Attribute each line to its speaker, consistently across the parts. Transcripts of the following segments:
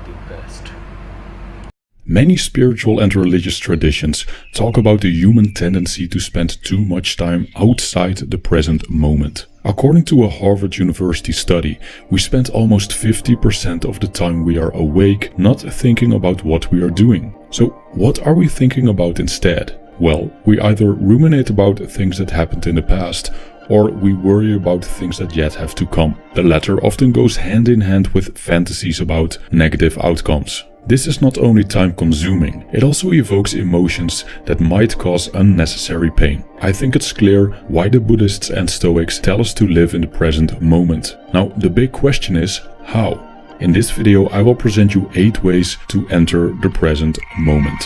Speaker 1: the best.
Speaker 2: Many spiritual and religious traditions talk about the human tendency to spend too much time outside the present moment. According to a Harvard University study, we spend almost 50% of the time we are awake not thinking about what we are doing. So what are we thinking about instead? Well, we either ruminate about things that happened in the past, or we worry about things that yet have to come. The latter often goes hand in hand with fantasies about negative outcomes. This is not only time-consuming, it also evokes emotions that might cause unnecessary pain. I think it's clear why the Buddhists and Stoics tell us to live in the present moment. Now, the big question is, how? In this video, I will present you 8 ways to enter the present moment.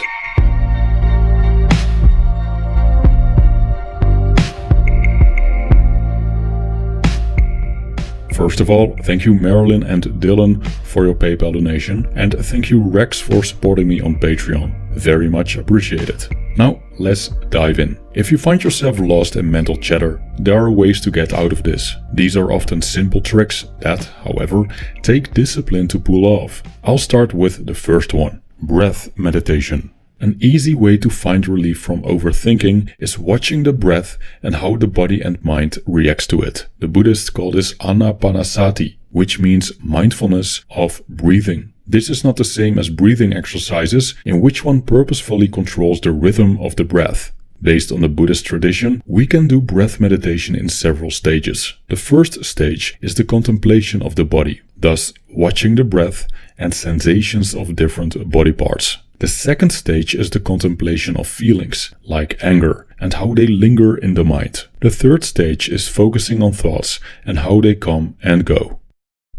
Speaker 2: First of all, thank you Marilyn and Dylan for your PayPal donation, and thank you Rex for supporting me on Patreon. Very much appreciated. Now, let's dive in. If you find yourself lost in mental chatter, there are ways to get out of this. These are often simple tricks that, however, take discipline to pull off. I'll start with the first one: breath meditation. An easy way to find relief from overthinking is watching the breath and how the body and mind reacts to it. The Buddhists call this anapanasati, which means mindfulness of breathing. This is not the same as breathing exercises, in which one purposefully controls the rhythm of the breath. Based on the Buddhist tradition, we can do breath meditation in several stages. The first stage is the contemplation of the body, thus watching the breath and sensations of different body parts. The second stage is the contemplation of feelings, like anger, and how they linger in the mind. The third stage is focusing on thoughts and how they come and go.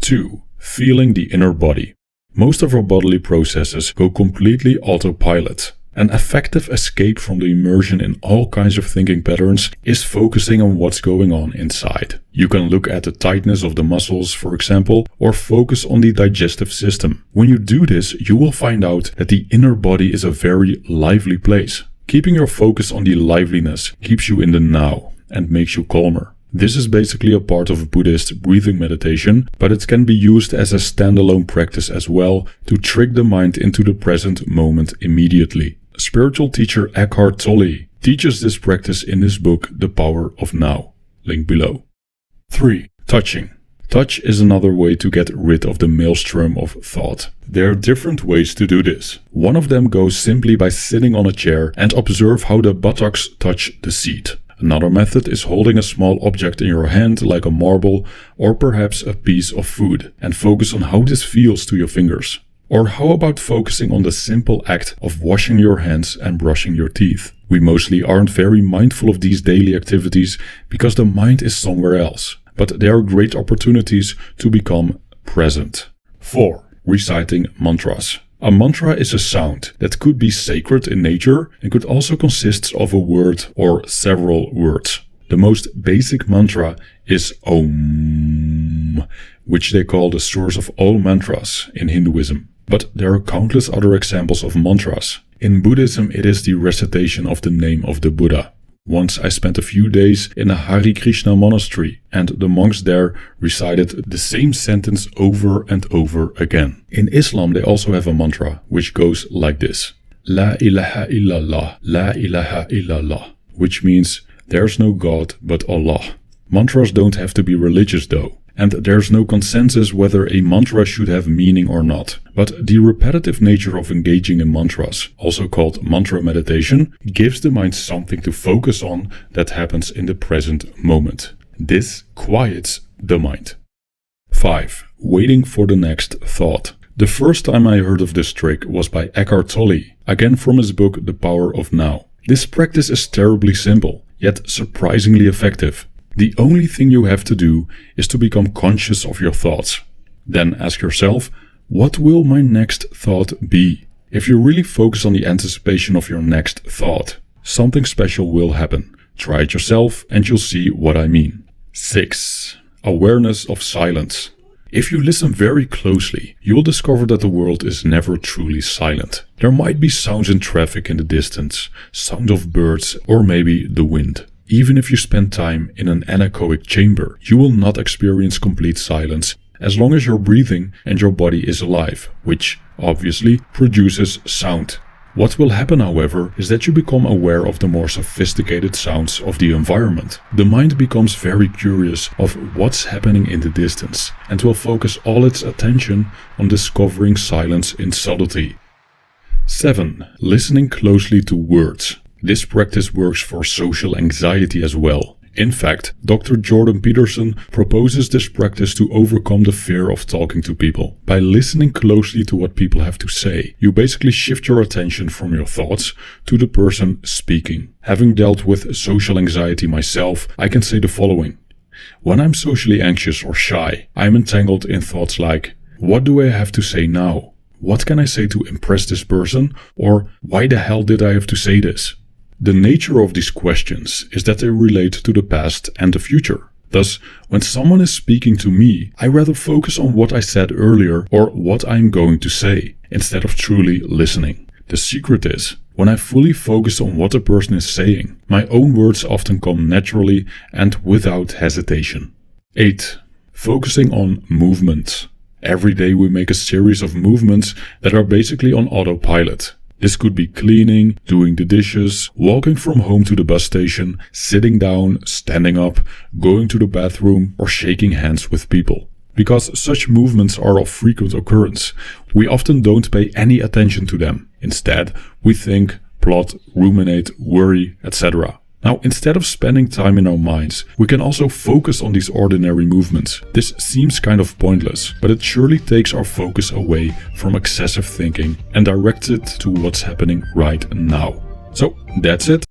Speaker 2: 2. Feeling the inner body. Most of our bodily processes go completely autopilot. An effective escape from the immersion in all kinds of thinking patterns is focusing on what's going on inside. You can look at the tightness of the muscles, for example, or focus on the digestive system. When you do this, you will find out that the inner body is a very lively place. Keeping your focus on the liveliness keeps you in the now and makes you calmer. This is basically a part of Buddhist breathing meditation, but it can be used as a standalone practice as well to trick the mind into the present moment immediately. Spiritual teacher Eckhart Tolle teaches this practice in his book The Power of Now. Link below. 3. Touching. Touch is another way to get rid of the maelstrom of thought. There are different ways to do this. One of them goes simply by sitting on a chair and observe how the buttocks touch the seat. Another method is holding a small object in your hand like a marble or perhaps a piece of food and focus on how this feels to your fingers. Or how about focusing on the simple act of washing your hands and brushing your teeth? We mostly aren't very mindful of these daily activities because the mind is somewhere else. But they are great opportunities to become present. 4. Reciting mantras. A mantra is a sound that could be sacred in nature and could also consist of a word or several words. The most basic mantra is Om, which they call the source of all mantras in Hinduism. But there are countless other examples of mantras. In Buddhism, it is the recitation of the name of the Buddha. Once I spent a few days in a Hare Krishna monastery, and the monks there recited the same sentence over and over again. In Islam, they also have a mantra, which goes like this: La ilaha illallah, la ilaha illallah, which means there's no God but Allah. Mantras don't have to be religious though. And there's no consensus whether a mantra should have meaning or not. But the repetitive nature of engaging in mantras, also called mantra meditation, gives the mind something to focus on that happens in the present moment. This quiets the mind. 5. Waiting for the next thought. The first time I heard of this trick was by Eckhart Tolle, again from his book The Power of Now. This practice is terribly simple, yet surprisingly effective. The only thing you have to do is to become conscious of your thoughts. Then ask yourself, what will my next thought be? If you really focus on the anticipation of your next thought, something special will happen. Try it yourself and you'll see what I mean. 6. Awareness of silence. If you listen very closely, you'll discover that the world is never truly silent. There might be sounds in traffic in the distance, sound of birds, or maybe the wind. Even if you spend time in an anechoic chamber, you will not experience complete silence as long as you're breathing and your body is alive, which, obviously, produces sound. What will happen, however, is that you become aware of the more sophisticated sounds of the environment. The mind becomes very curious of what's happening in the distance and will focus all its attention on discovering silence in subtlety. 7. Listening closely to words. This practice works for social anxiety as well. In fact, Dr. Jordan Peterson proposes this practice to overcome the fear of talking to people. By listening closely to what people have to say, you basically shift your attention from your thoughts to the person speaking. Having dealt with social anxiety myself, I can say the following. When I'm socially anxious or shy, I'm entangled in thoughts like, what do I have to say now? What can I say to impress this person? Or why the hell did I have to say this? The nature of these questions is that they relate to the past and the future. Thus, when someone is speaking to me, I rather focus on what I said earlier or what I'm going to say, instead of truly listening. The secret is, when I fully focus on what the person is saying, my own words often come naturally and without hesitation. 8. Focusing on movement. Every day we make a series of movements that are basically on autopilot. This could be cleaning, doing the dishes, walking from home to the bus station, sitting down, standing up, going to the bathroom, or shaking hands with people. Because such movements are of frequent occurrence, we often don't pay any attention to them. Instead, we think, plot, ruminate, worry, etc. Now, instead of spending time in our minds, we can also focus on these ordinary movements. This seems kind of pointless, but it surely takes our focus away from excessive thinking and directs it to what's happening right now. So, that's it.